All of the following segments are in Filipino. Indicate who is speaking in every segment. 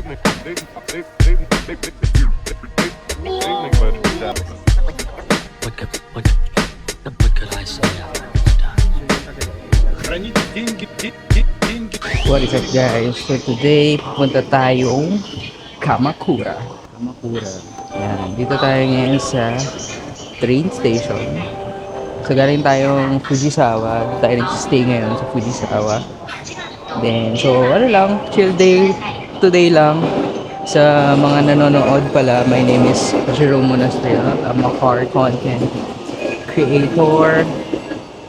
Speaker 1: What could I say?
Speaker 2: What is up guys? So today, pupunta tayong Kamakura. Kamakura. Yan. Dito tayo ngayon sa train station. So galing tayong Fujisawa. Dito tayo nag-stay ngayon sa Fujisawa. Then, so ano lang, chill day today lang. Sa mga nanonood pala, my name is Jerome Monastrell. I'm a car content creator.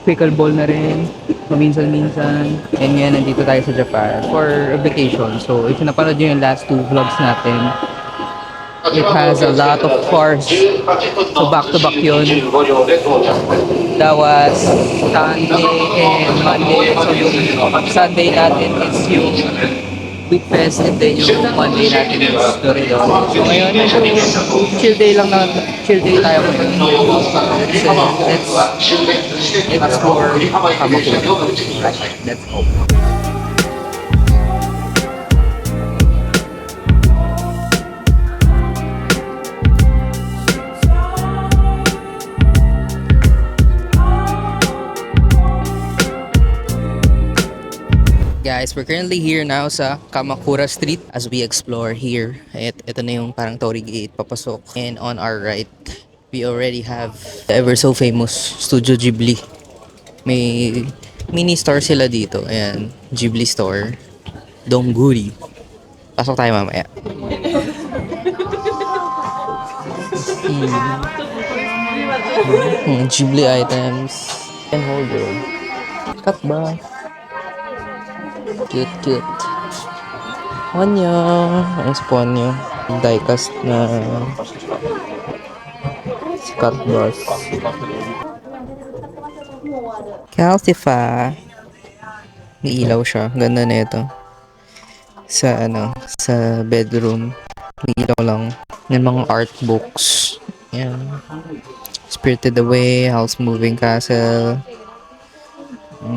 Speaker 2: Pickleball na rin, paminsan-minsan. And ngayon, nandito tayo sa Japan for a vacation. So, if napanood nyo yung last two vlogs natin, it has a lot of cars. So, back-to-back yun. That was Sunday and Monday. So, yung Sunday natin is yung Week Fest and then yung Monday natin is Dorito. So, ngayon, chill day lang na, chill day tayo. So, let's explore Kamakura. Let's go. Guys, we're currently here now sa Kamakura Street as we explore here. Ito na yung parang Torii Gate papasok. And on our right, we already have the ever so famous Studio Ghibli. May mini store sila dito. Ayan, Ghibli store. Dongguri. Pasok tayo mamaya. Ghibli items. And holder. Cut ba? Cute. Ponyo. Ang ponyo. Diecast na Scott Bus. Calcifa. May ilaw siya. Ganda na ito. Sa bedroom. May ilaw lang. Yan mga art books. Yan. Spirited Away. House Moving Castle.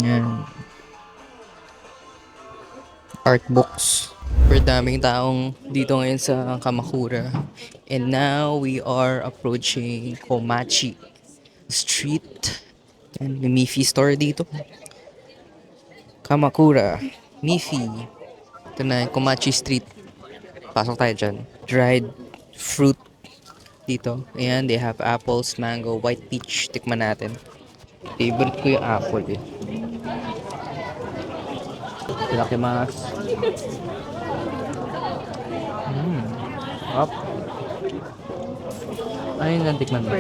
Speaker 2: Yan. Art books. Super daming taong dito ngayon sa Kamakura. And now we are approaching Komachi Street. And may Miffy store dito. Kamakura. Miffy. Ito na, Komachi Street. Pasok tayo dyan. Dried fruit dito. Ayan, they have apples, mango, white peach. Tikman natin. Favorite ko yung apple eh. Itadakimasu. Up. Ano yung nantikman mo?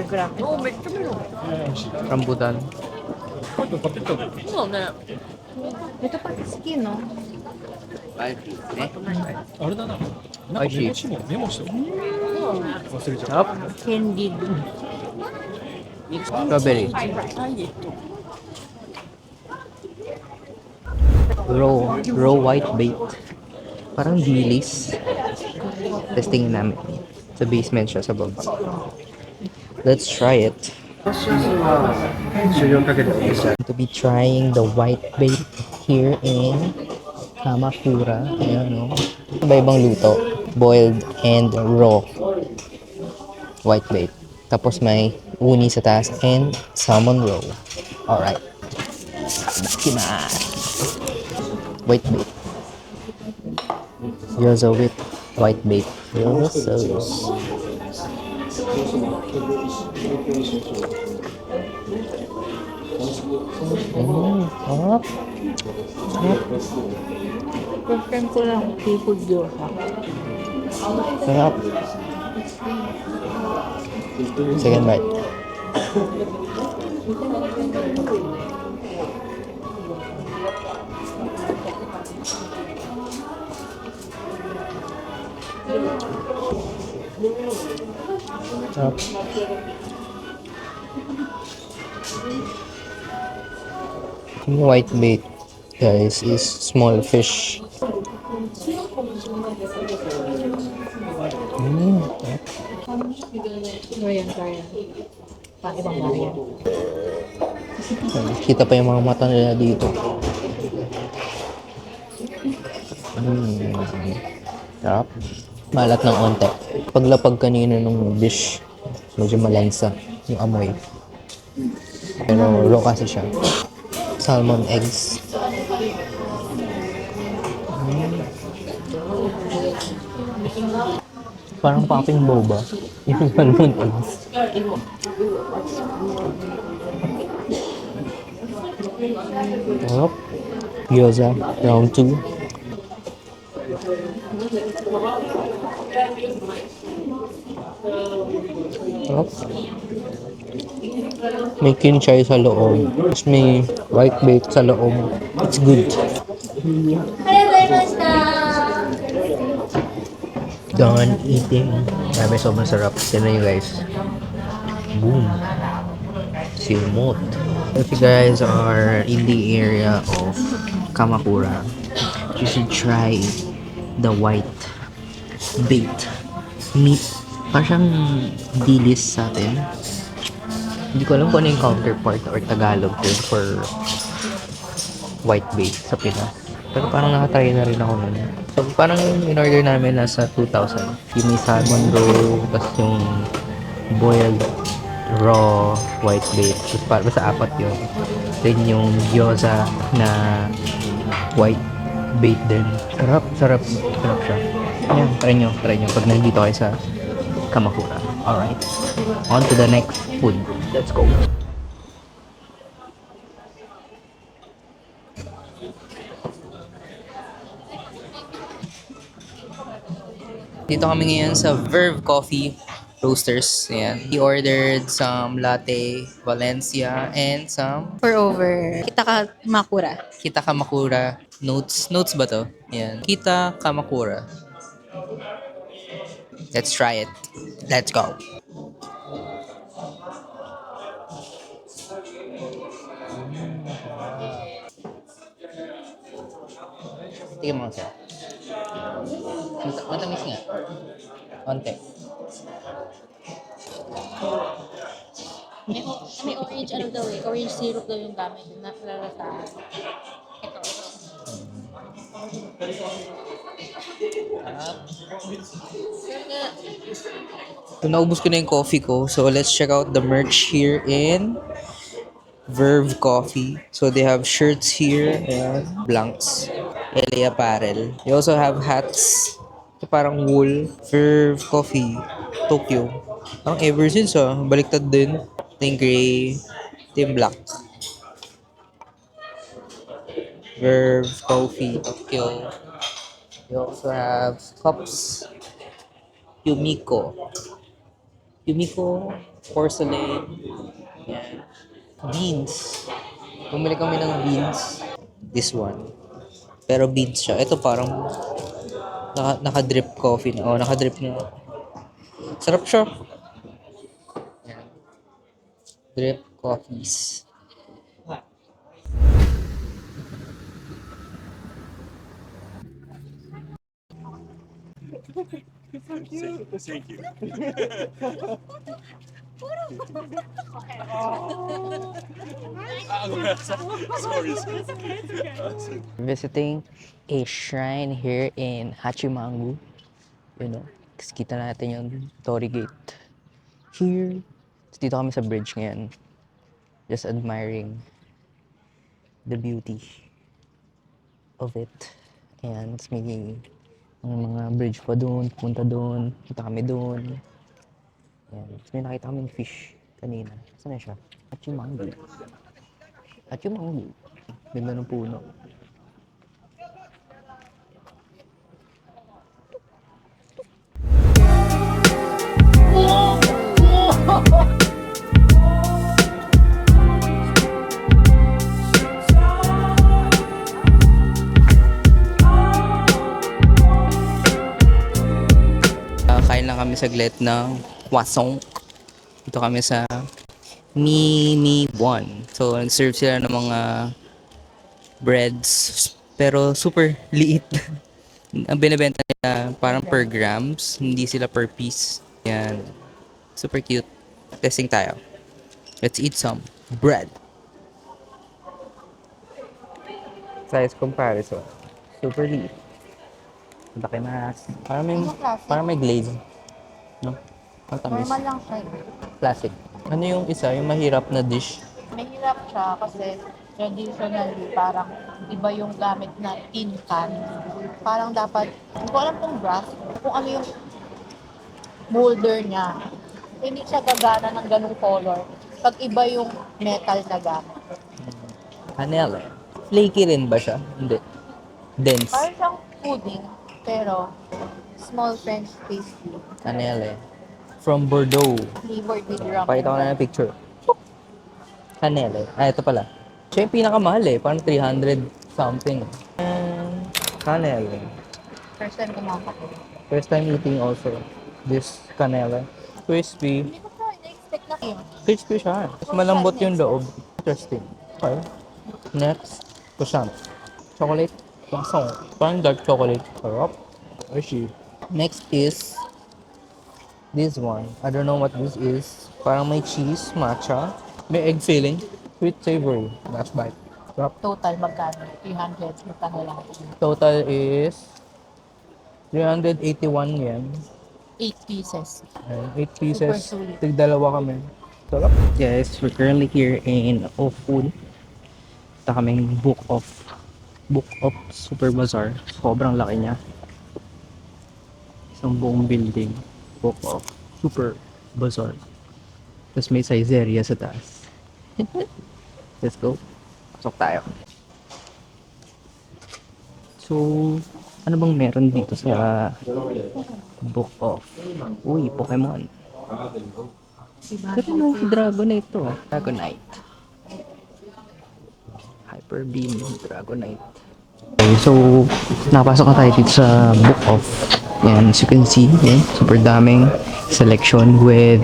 Speaker 2: Rambutan.
Speaker 3: そうね。メタパキ好きの
Speaker 2: Oishi. Up.
Speaker 3: ケンディー
Speaker 2: Strawberry. Raw white bait. Parang dilis. Testingin namin. Sa basement siya sa baba. Let's try it. To be trying the white bait here in Kamakura. Ayan, no? Iba-ibang luto. Boiled and raw. White bait. Tapos may uni sa taas and salmon roe. Alright. Itadakimasu. White bait. Gyoza with white bait. Gyoza sauce. Hop.
Speaker 3: Preference ko lang seafood gyoza.
Speaker 2: Sarap. Second bite. Sarap. Yung white bait, guys, is small fish.
Speaker 3: Kaya. Ibang variant.
Speaker 2: Kita pa yung mga mata nila dito.
Speaker 1: Sarap. Malat ng onte. Paglapag kanina nung dish, medyo malansa yung amoy. Pero raw kasi siya. Salmon eggs. Parang popping boba. Yung salmon eggs. Sarap. Gyoza, round 2. Sarap. May kinchay sa loob. Tapos may white bait sa loob. It's good. Done eating. Grabe, sobrang sarap. Tignan nyo guys. Boom. Silmot. If you guys are in the area of Kamakura, you should try the white bait meat. Parang siyang dilis sa atin. Hindi ko alam kung ano yung counterpart or Tagalog term for white bait sa Pinas. Pero parang nakatry na rin ako nun. So parang in-order namin nasa 2,000. Yung may salmon roe, tapos yung boiled raw white bait. Tapos para sa apat yun. Then yung gyoza na white bait din. Sarap, sarap. Sarap siya. Ayan, try nyo pag nandito kayo sa Kamakura. Alright. On to the next food. Let's go. Dito kami ngayon sa Verve Coffee Roasters. Ayan. We ordered some latte Valencia and some
Speaker 3: For over. Kita ka makura.
Speaker 1: Kita Kamakura notes. Notes ba to? Ayan. Kita Kamakura. Let's try it. Let's go. Tingnan mo siya. Matamis nga. Konti.
Speaker 3: May orange ano daw eh. Orange syrup daw yung gamit. Nalalasahan. Ito.
Speaker 1: So, naubos ko na yung coffee ko. So, let's check out the merch here in Verve Coffee. So, they have shirts here and blanks. LA Apparel. They also have hats. Ito parang wool. Verve Coffee. Tokyo. Parang ever since baliktad din. Ito yung gray. Ito yung black. Verve Coffee. Tokyo. They also have cups. Yumiko. Yumiko porcelain. Yan. Beans. Bumili kami ng beans. This one. Pero beans siya. Ito parang naka-drip coffee na. Naka-drip na. Sarap siya. Yan. Drip coffees. Visiting a shrine here in Hachimangu. You know, kasi kita natin yung Torii Gate. Here. So, dito kami sa bridge ngayon. Just admiring the beauty of it. And may mga bridge pa doon, punta doon, punta kami doon. Ayan. May nakita kami fish kanina. Saan na siya? Hachimangu. Hachimangu. Ganda ng puno. Kain lang kami saglit ng kwasong. Dito kami sa Mini One. So, nag-serve sila ng mga breads. Pero super liit. Ang binibenta nila parang per grams. Hindi sila per piece. Yan. Super cute. Testing tayo. Let's eat some bread. Size comparison. Super liit.
Speaker 2: Laki na. Parang may,
Speaker 3: Ano classic?
Speaker 2: parang may glaze. No? Ang tamis.
Speaker 3: Normal lang siya.
Speaker 2: Classic. Ano yung isa? Yung mahirap na dish?
Speaker 3: Mahirap siya kasi traditionally parang iba yung gamit na tin can. Parang dapat, hindi ko alam kung brass, kung ano yung molder niya. Hindi siya gagana ng ganung color pag iba yung metal na gamit.
Speaker 2: Canela. Flaky rin ba siya? Hindi. Dense.
Speaker 3: Parang siyang pudding, pero small French pastry
Speaker 2: Canela. From Bordeaux.
Speaker 3: flavored with rum.
Speaker 2: Pakita ko na ng picture. Canela. Ah, ito pala. Siya yung pinakamahal eh. Parang 300 something. Canela.
Speaker 3: First time kumakain.
Speaker 2: First time eating also. This canela. Crispy.
Speaker 3: Hindi ko pa na-expect na kayo.
Speaker 2: Crispy siya. Mas malambot yung loob. Interesting. Okay. Next. Croissant. Chocolate. Croissant. Parang dark chocolate. Sarap. Oishi. Next is this one. I don't know what this is. Parang may cheese, matcha. May egg filling. Sweet savory. Last bite. Sarap.
Speaker 3: Total magkano? 300. Magkano lang?
Speaker 2: Total is 381 yen.
Speaker 3: 8 pieces.
Speaker 2: 8 pieces.
Speaker 3: Super sulit.
Speaker 2: Tig-dalawa kami. Sarap. Guys, we're currently here in Ofun. Ito kaming Book of Super Bazaar. Sobrang laki niya. Isang buong building. Book of Super Bazaar. Tapos may Saizeriya sa taas. Let's go. Pasok tayo. So, ano bang meron dito sa Book of? Uy, Pokemon. Pero yung Dragonite to. Dragonite. Hyper Beam Dragonite. Okay, so nakapasok na tayo dito sa Book of. Yan, as you can see, super daming selection with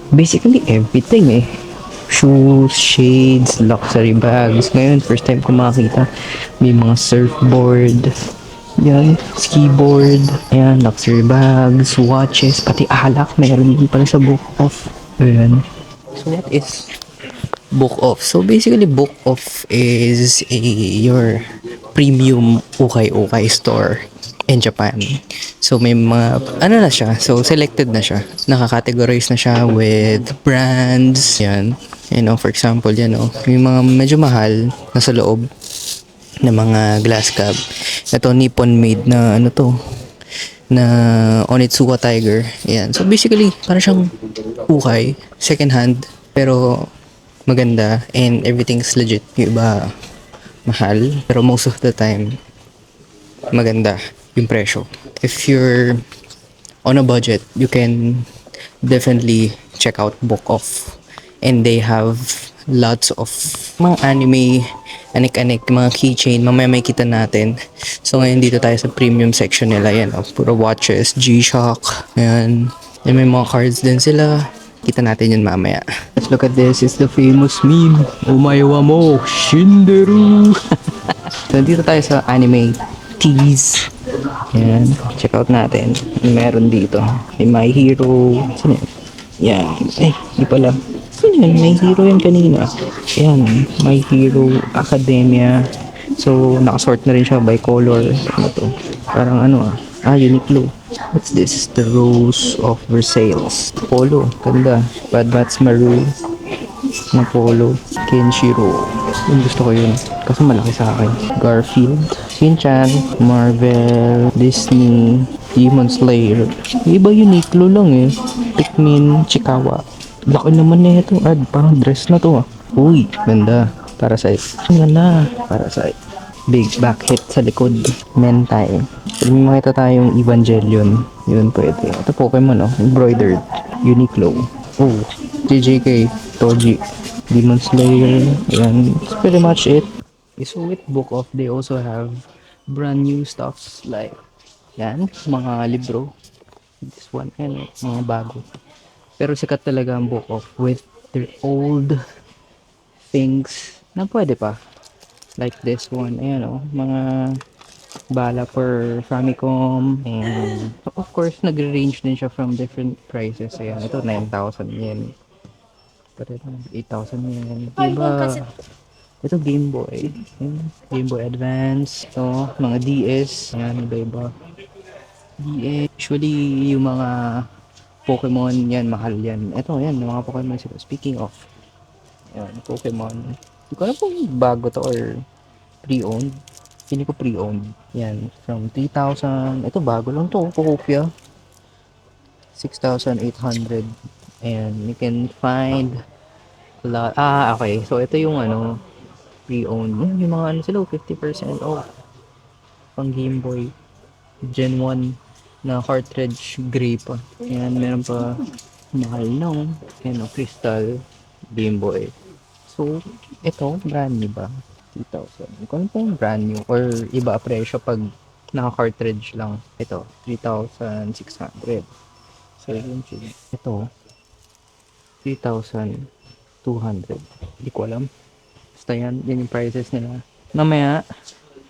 Speaker 2: basically everything eh. Shoes, shades, luxury bags. Ngayon, first time ko makakita. May mga surfboard. Yan, skiboard. Ayan, luxury bags, watches, pati alak. Meron din pala sa Book of. Ayan. So what is Book of? So basically, Book of is your premium ukay-ukay store in Japan. So may mga, ano na siya, so selected na siya. Nakakategorize na siya with brands, yan. You know, for example, yan o, yung mga medyo mahal na sa loob na mga glass cab. Ito, Nippon made na, ano to, na Onitsuka Tiger. Yan. So basically, parang siyang ukay, second hand, pero maganda and everything's legit. Yung iba, mahal, pero most of the time, maganda yung presyo. If you're on a budget, you can definitely check out Book Off. And they have lots of mga anime, anik-anik, mga keychain, mamaya may kita natin. So ngayon dito tayo sa premium section nila, yan oh, puro watches, G-Shock, yan. And may mga cards din sila. Kita natin yun mamaya. Let's look at this. It's the famous meme. Omaewa mo, Shinderu. So dito tayo sa anime tees. Yan. Check out natin. Meron dito. May My Hero. Sino yun? Yan. Eh, di pala. Sino yun? My Hero yan kanina. Yan. My Hero Academia. So, nakasort na rin siya by color. Ano to? Parang ano ah. Ah, Uniqlo. What's this? The Rose of Versailles. Polo. Ganda. Bad Bats Maru. Na polo. Kenshiro. Yung gusto ko yun. Kasi malaki sa akin. Garfield. Shin-chan. Marvel. Disney. Demon Slayer. Iba Uniqlo lang eh. Pikmin. Chikawa. Laki naman na ito. Ad, parang dress na to ah. Uy, ganda. Parasite. Ang ganda. Parasite. Big back hit sa likod. Mentai. Pwede may makita tayong Evangelion. Yun pwede. Ito Pokemon oh. Embroidered. Uniqlo. Oh. JJK. Toji. Demon Slayer. Yan. That's pretty much it. So with Book Off, they also have brand new stuffs like yan. Mga libro. This one. Yan. Mga bago. Pero sikat talaga ang Book Off with their old things na pwede pa. Like this one, ayan o, mga bala per Famicom, and of course, nagre-range din siya from different prices. Ayan, ito 9,000 yen. Pero ito, 8,000 yen. Diba, Ito Game Boy. Game Boy Advance. Ito, mga DS. Ayan, iba-iba. DS. Usually, yung mga Pokemon yan, mahal yan. Ito, yan, yung mga Pokemon sila. Speaking of, yan, Pokemon. Hindi ko alam kung bago to or pre-owned. Pili ko pre-owned. Yan, from 3,000. Ito, bago lang to. Pokopia. 6,800. And you can find a lot. Ah, okay. So, ito yung ano, pre-owned. Yan, yung mga ano sila, 50% off. Pang Game Boy. Gen 1 na cartridge gray pa. Yan, meron pa mahal no. Yan, crystal Game Boy. So, ito, brand new ba? 2,000. Kung ano pa yung brand new or iba presyo pag naka-cartridge lang. Ito, 3,600. So, yun siya. Ito, 3,200. Hindi ko alam. Basta yan yung prices nila. Mamaya,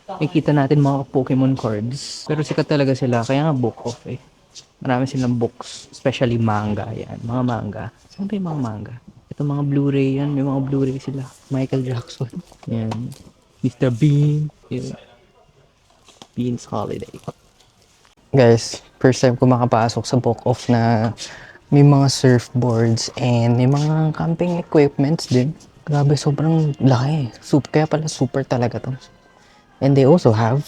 Speaker 2: makikita natin mga Pokemon cards. Pero sikat talaga sila, kaya nga book off eh. Marami silang books, especially manga yan. Mga manga. Saan ba yung mga manga? Ito mga Blu-ray yan, may mga Blu-ray sila. Michael Jackson. Yan. Mr. Bean. Yan. Bean's Holiday. Guys, first time ko makapasok sa book off na may mga surfboards and may mga camping equipments din. Grabe, sobrang laki. Kaya pala super talaga to. And they also have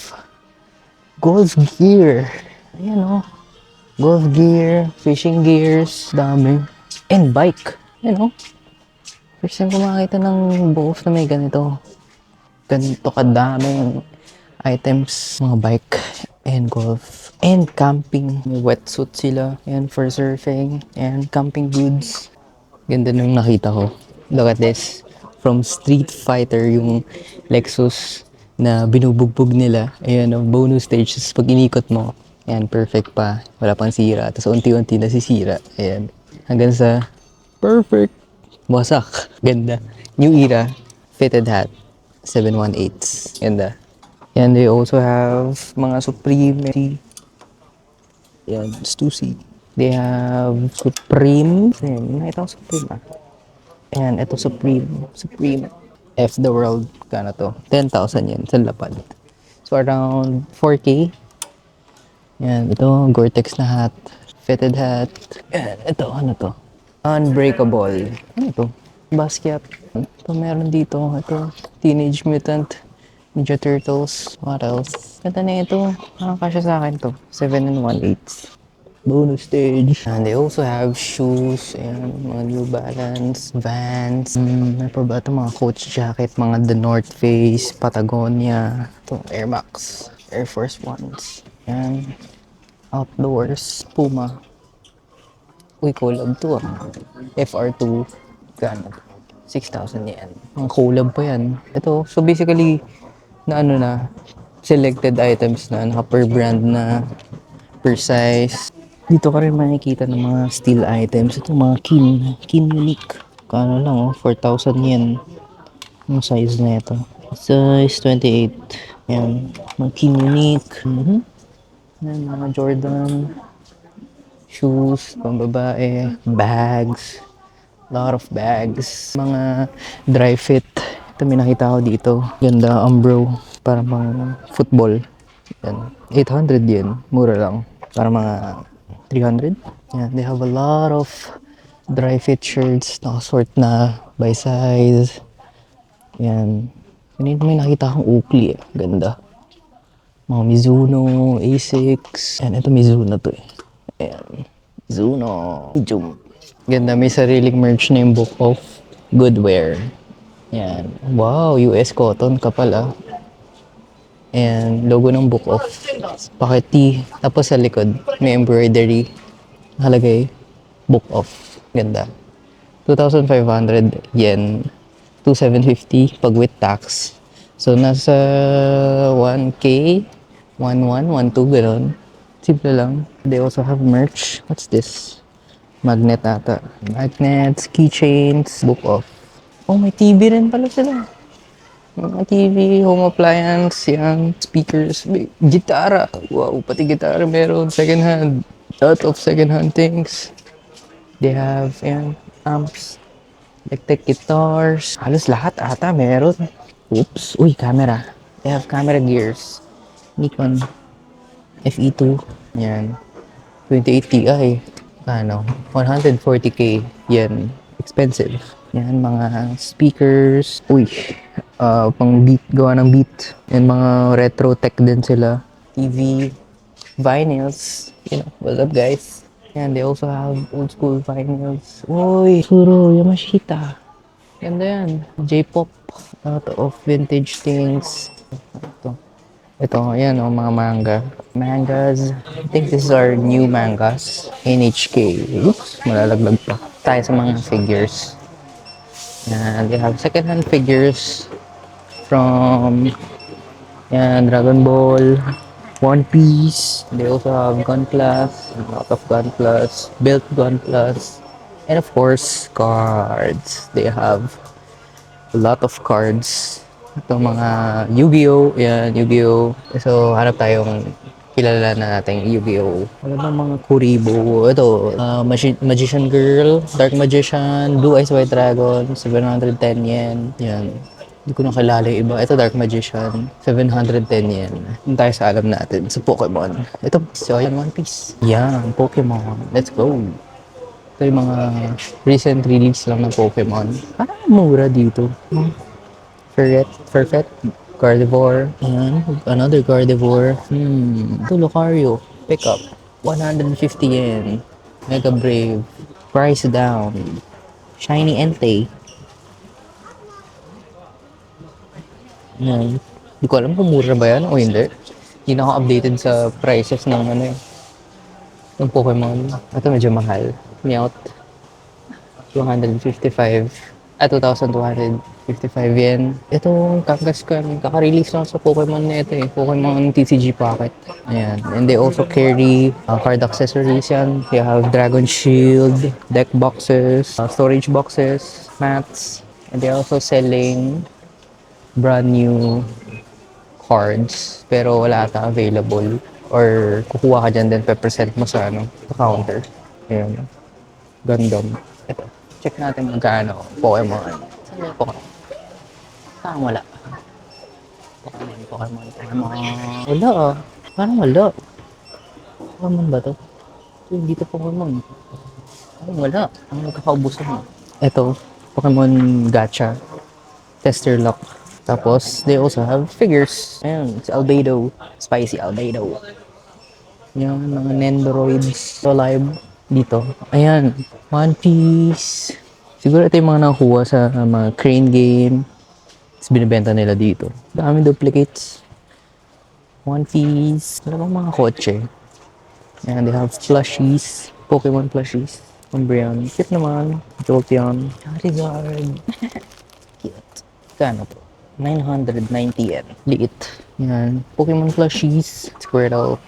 Speaker 2: golf gear. Ayan o. Golf gear, fishing gears, dami. And bike. Ayan o. First time ko makakita ng buof na may ganito. Ganito kadaming items. Mga bike and golf. And camping. May wetsuit sila. And for surfing. And camping goods. Ganda nung nakita ko. Look at this. From Street Fighter, yung Lexus na binubugbog nila. Ayan, ang bonus stage. Tapos pag inikot mo, ayan, perfect pa. Wala pang sira. Tapos unti-unti nasisira. Ayan. Hanggang sa perfect. Wasak. Ganda. New era. Fitted hat. 718. Ganda. And they also have mga Supreme. Ayan, Stussy. They have Supreme. Ayan, nakita ko Supreme ah. Ayan, ito Supreme. Supreme. F the world. Kano to? 10,000 yan sa lapad. So, around 4K. Yan, ito, Gore-Tex na hat. Fitted hat. Yan, ito, ano to? Unbreakable. Ano to? Basquiat. Ito, meron dito. Ito, Teenage Mutant Ninja Turtles. What else? Ganda na ito. Nakakasya sa akin to. 7 and 1/8. Bonus stage. And they also have shoes and mga New Balance, Vans. Ano pa ba ito? Mga Coach jacket, mga The North Face, Patagonia. Ito, Air Max, Air Force Ones. And outdoors, Puma. Uy, collab to ah. FR2, gano? 6,000 yen. Ang collab pa yan. Ito, so basically, na ano na, selected items na, naka per brand na, per size. Dito ka rin makikita ng mga steel items. Ito mga Kin Unique. Kano lang oh, 4,000 yen. Yung size na ito. Size 28. Yan. Mga Kin Unique. Yan, mga Jordan. Shoes, pang babae. Bags. Lot of bags. Mga dry fit. Ito may nakita ko dito. Ganda, Umbro. Para mga football. Yan. 800 yen. Mura lang. Para mga 300. Yeah, they have a lot of dry fit shirts. Nakasort na by size. Yan. Ganito may nakita akong Oakley eh. Ganda. Mga Mizuno, Asics. Yan, ito Mizuno to eh. Ayan. Mizuno. Medium. Ganda, may sariling merch na yung Book of Goodwear. Yan. Wow, US cotton ka pala. And logo ng Book of Pocket T. Tapos sa likod, may embroidery. Nakalagay, Book of. Ganda. 2,500 yen. 2,750 pag with tax. So, nasa 1K, 1,1, 1,2, gano'n. Simple lang. They also have merch. What's this? Magnet ata. Magnets, keychains, Book of. Oh, may TV rin pala sila. Mga TV, home appliance, yan, speakers, gitara. Wow, pati gitara meron. Second hand. Lot of second hand things. They have, yan, amps, electric guitars. Halos lahat ata meron. Oops. Uy, camera. They have camera gears. Nikon FE2. Yan. 28 Ti. Ano? 140K. Yan. Expensive. Yan, mga speakers. Uy. Pang beat. Gawa ng beat. Yan, mga retro tech din sila. TV. Vinyls. You know, what's up guys? Yan, they also have old school vinyls. Uy, Suro Yamashita. Ganda yan. J-pop. Out of vintage things. Ito, ayan o, mga manga. Mangas. I think this is our new mangas. NHK. Oops, malalaglag pa. Tayo sa mga figures. Yan, they have second-hand figures from Dragon Ball, One Piece. They also have Gunplas, a lot of Gunplas, built Gunplas, and of course, cards. They have a lot of cards. Ito mga Yu-Gi-Oh! Yan, Yu-Gi-Oh! So, hanap tayong kilala na nating Yu-Gi-Oh! Ano ba mga Kuribo? Ito, Magician Girl, Dark Magician, Blue Eyes White Dragon, 710 yen. Yan. Hindi ko na kilala yung iba. Ito, Dark Magician, 710 yen. Yung tayo sa alam natin, sa Pokemon. Ito, so yan, One Piece. Yan, Pokemon. Let's go! Ito yung mga recent release lang ng Pokemon. Parang mura dito. Perfect. Gardevoir. Ayan, another Gardevoir. Ito, Lucario. Pick up. 150 yen. Mega Brave. Price down. Shiny Entei. Ayan. Hindi ko alam kung mura ba yan o hindi. Hindi na ako updated sa prices ng ng Pokemon. Ito medyo mahal. Meowth. 255. 2,255 yen. Ito, Kangaskhan. Kaka-release lang sa Pokemon na ito eh. Pokemon TCG Pocket. Ayan. And they also carry card accessories yan. They have Dragon Shield, deck boxes, storage boxes, mats. And they're also selling brand new cards. Pero wala ata available. Or kukuha ka dyan din, pe-present mo sa sa counter. Ayan. Gundam. Ito. Check natin magkano. Pokemon. Saan yung Pokemon? Saan wala? Pokemon. Wala ah. Parang wala. Pokemon ba to? Hindi to Pokemon. Parang wala. Ang nagkakaubusan mo. Ito. Pokemon Gacha. Tester Lock. Tapos, they also have figures. Ayan. It's Albedo. Spicy Albedo. Yan. Mga Nendoroids. So, live. Dito. Ayan. One Piece. Siguro ito yung mga nakuha sa mga crane game. Tapos binibenta nila dito. Dami duplicates. One Piece. Ano bang mga kotse? And they have plushies. Pokemon plushies. Umbreon. Cute naman. Jolteon. Charizard. Cute. Kano po? 990 yen. Liit. Yan. Pokemon plushies. Squirtle.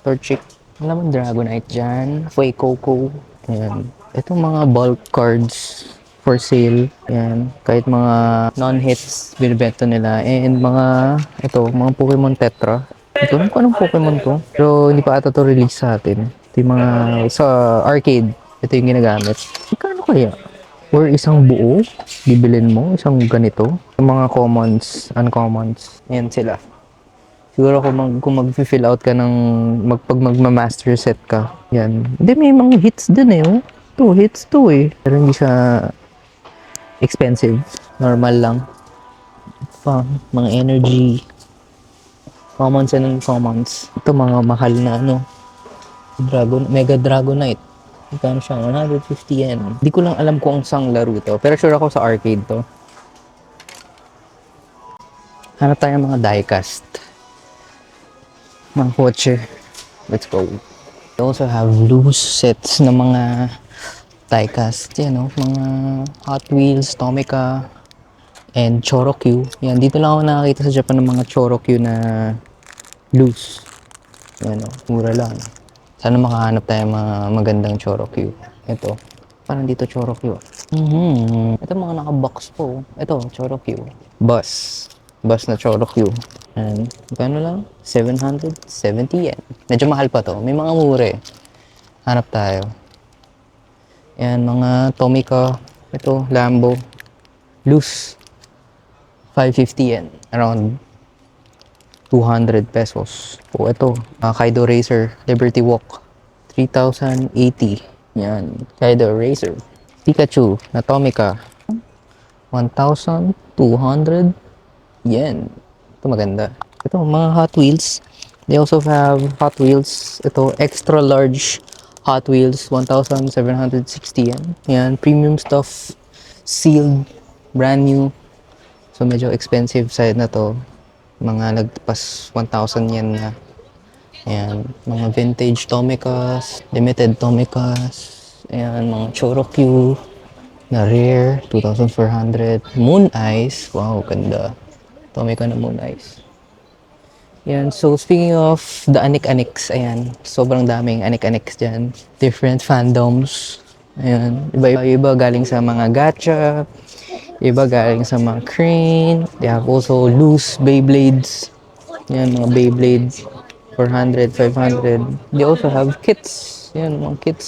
Speaker 2: Torchic. Alam mo, Dragonite dyan. Fuecoco. Ayan. Itong mga bulk cards for sale. Ayan. Kahit mga non-hits, binibenta nila. And mga Pokemon Tetra. Ito alam ko anong Pokemon to. Pero hindi pa ata to release sa atin. Ito yung mga sa arcade. Ito yung ginagamit. Kano kaya? Or isang buo, bibilin mo, isang ganito. Yung mga commons, uncommons. Ayan sila. Siguro kung mag-fill out ka ng pag magma-master set ka. Yan. Hindi, may mga hits din eh. Oh. Two hits to eh. Pero hindi siya expensive. Normal lang. Mga energy. Commons and uncommons. Ito mga mahal na Mega Dragonite. Magkano siya? 150 yen. Hindi ko lang alam kung saan laro to. Pero sure ako sa arcade to. Hanap tayo ng mga diecast. Mga kotse. Let's go. We also have loose sets ng mga diecast. Yan mga Hot Wheels, Tomica, and Chorokyu. Yan, dito lang ako nakakita sa Japan ng mga Chorokyu na loose. Yan mura lang. Sana makahanap tayo mga magandang Chorokyu. Ito. Parang dito Chorokyu. Ito mga naka-box po. Ito, Chorokyu. Bus na Chorokyu. And, gano'n lang? 770 yen. Medyo mahal pa to. May mga mura eh. Hanap tayo. Yan, mga Tomica. Ito, Lambo. Loose. 550 yen. Around 200 pesos. O ito, Kaido Racer Liberty Walk. 3,080. Yan, Kaido Racer. Pikachu Atomica. 1,200 yen. Ito maganda. Ito, mga Hot Wheels. They also have Hot Wheels. Ito, extra large Hot Wheels. 1,760 yen. Yan, premium stuff. Sealed. Brand new. So, medyo expensive side na to. Mga nagpas 1,000 yen na. Ayan, mga vintage Tomicas, limited Tomicas. Ayan, mga Chorokyu na rare, 2,400. Moon Eyes, wow, ganda. Tomica na Moon Eyes. Ayan, so speaking of the anik-aniks, ayan, sobrang daming anik-aniks dyan. Different fandoms. Ayan, iba-iba galing sa mga gacha, iba galing sa mga crane. They have also loose Beyblades. Yan, mga Beyblades. 400, 500. They also have kits. Yan, mga kits.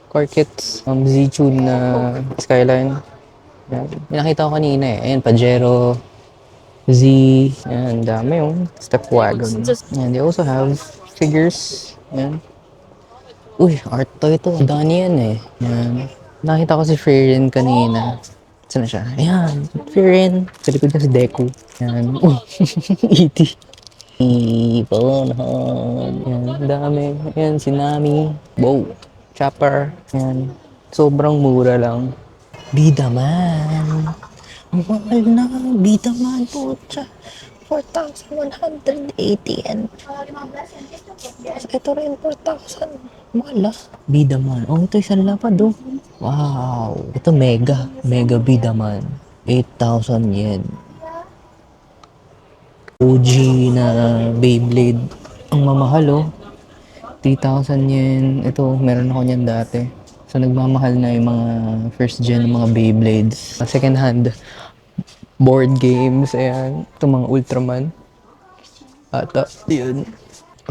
Speaker 2: Car kits. Z-Tune na Skyline. Yan. Yung nakita ko kanina eh. Ayan, Pajero. Z. Yan, dami yung step wagon. Yan, they also have figures. Yan. Uy, art toy to. Dani yan eh. Yan. Nakita ko si Fairin kanina. Saan na siya? Ayan, Fairin. Sa likod na si Deku. Yan. E.T. Iponhon. Yan, dami. Yan, si Nami. Wow. Chopper. Yan. Sobrang mura lang. Bida man. Ang mahal na. Bida man po. 4,180 yen. Ito rin, 4,000. Mahal ah. Bida man. Oh, ito isang lapad oh. Wow. Ito mega. Mega bida man. 8,000 yen. OG na Beyblade. Ang mamahal oh. 3,000 yen. Ito, meron ako niyan dati. So, nagmamahal na yung mga first gen mga Beyblades. Second hand board games. Ayan. Ito mga Ultraman. Ata, yun.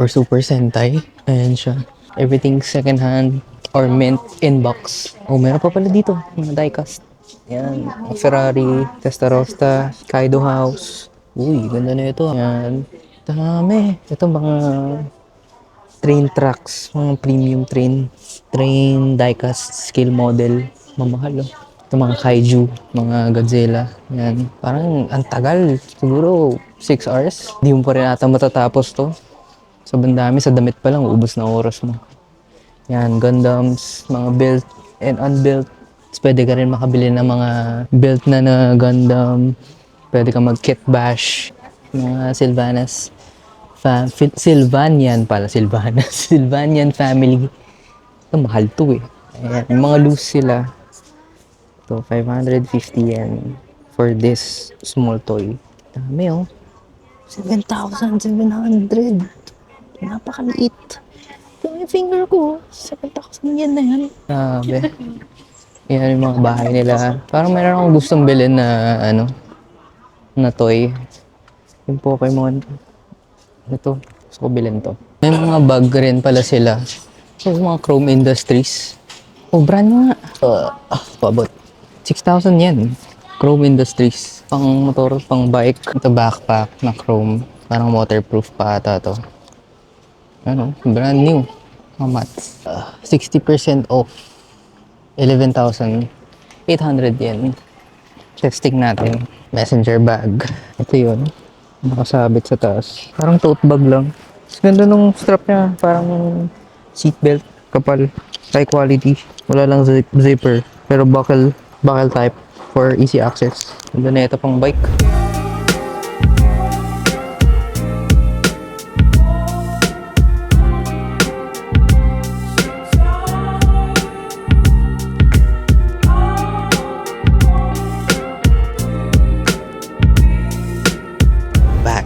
Speaker 2: Or Super Sentai. Ayan siya. Everything second hand or mint in box. Oh, meron pa pala dito. Mga diecast. Ayan. Ferrari, Testarossa, Kaido House. Uy, ganda na ito. Ayan. Dami. Ito mga train tracks. Mga premium train. Train diecast scale model. Mamahal oh. Ito mga kaiju. Mga Godzilla. Ayan. Parang ang tagal. Siguro 6 hours. Hindi mo pa rin ata matatapos to. Sobrang dami. Sa damit pa lang. Ubus na oras mo. Yan. Gundams. Mga built and unbuilt. Tapos pwede ka rin makabili ng mga built na Gundam. Pwede ka mag-kit bash. Mga Sylvanas. Sylvanian pala. Sylvanas. Sylvanian family. Ito, mahal to eh. Ayan. Yung mga loose sila. Ito, 550 yen for this small toy. Dami oh. 7,700. Napakaliit. Ito yung finger ko. 7,000 yen na yan. Grabe. Yan yung mga bahay nila. Parang meron akong gustong bilhin na ano, na toy. Yung Pokemon. Ito. Gusto ko bilhin to. May mga bag rin pala sila. So, mga Chrome Industries. Oh, brand new nga. Pabot. 6,000 yen. Chrome Industries. Pang motor, pang bike. Ito backpack na Chrome. Parang waterproof pa ata to. Ano? Brand new. How much? 60% off. 11,800 yen. Testing natin. Messenger bag. Ito yun. Nakasabit sa taas. Parang tote bag lang. Ganda nung strap niya. Parang seatbelt. Kapal. High quality. Wala lang zipper. Pero buckle type for easy access. Ganda na ito pang bike.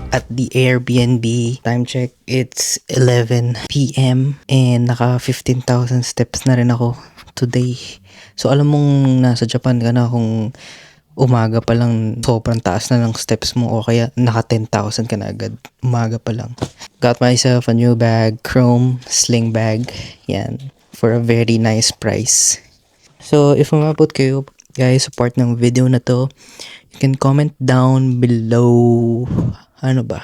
Speaker 2: At the Airbnb. Time check, it's 11 p.m. and naka 15,000 steps na rin ako today. So alam mong nasa Japan ka na kung umaga pa lang sobrang taas na ng steps mo o kaya naka 10,000 ka na agad. Umaga pa lang. Got myself a new bag, Chrome sling bag. Yan. For a very nice price. So if umabot kayo
Speaker 1: guys sa part ng video na to. You can comment down below, ano ba?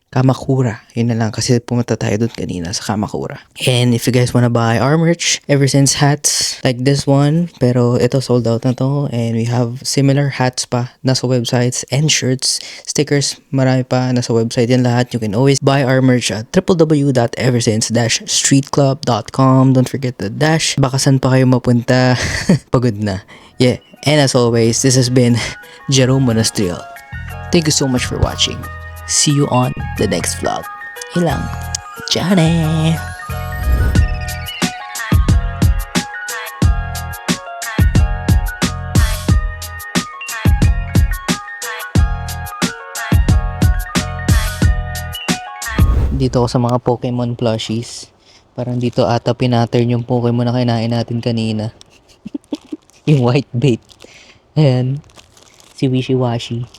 Speaker 1: Kamakura. Yun na lang kasi pumunta tayo doon kanina sa Kamakura. And if you guys wanna buy our merch, ever since hats like this one, pero ito sold out na to, and we have similar hats pa nasa websites and shirts, stickers, marami pa nasa website yan lahat. You can always buy our merch at www.eversince-streetclub.com. Don't forget the dash. Baka saan pa kayo mapunta? Pagod na. Yeah. And as always, this has been Jerome Monastrial. Thank you so much for watching. See you on the next vlog. Ilang. Tiyane! Dito ako sa mga Pokemon plushies. Parang dito ata pinattern yung Pokemon na kinain natin kanina. Yung white bait. Ayan. Si Wishy Washy.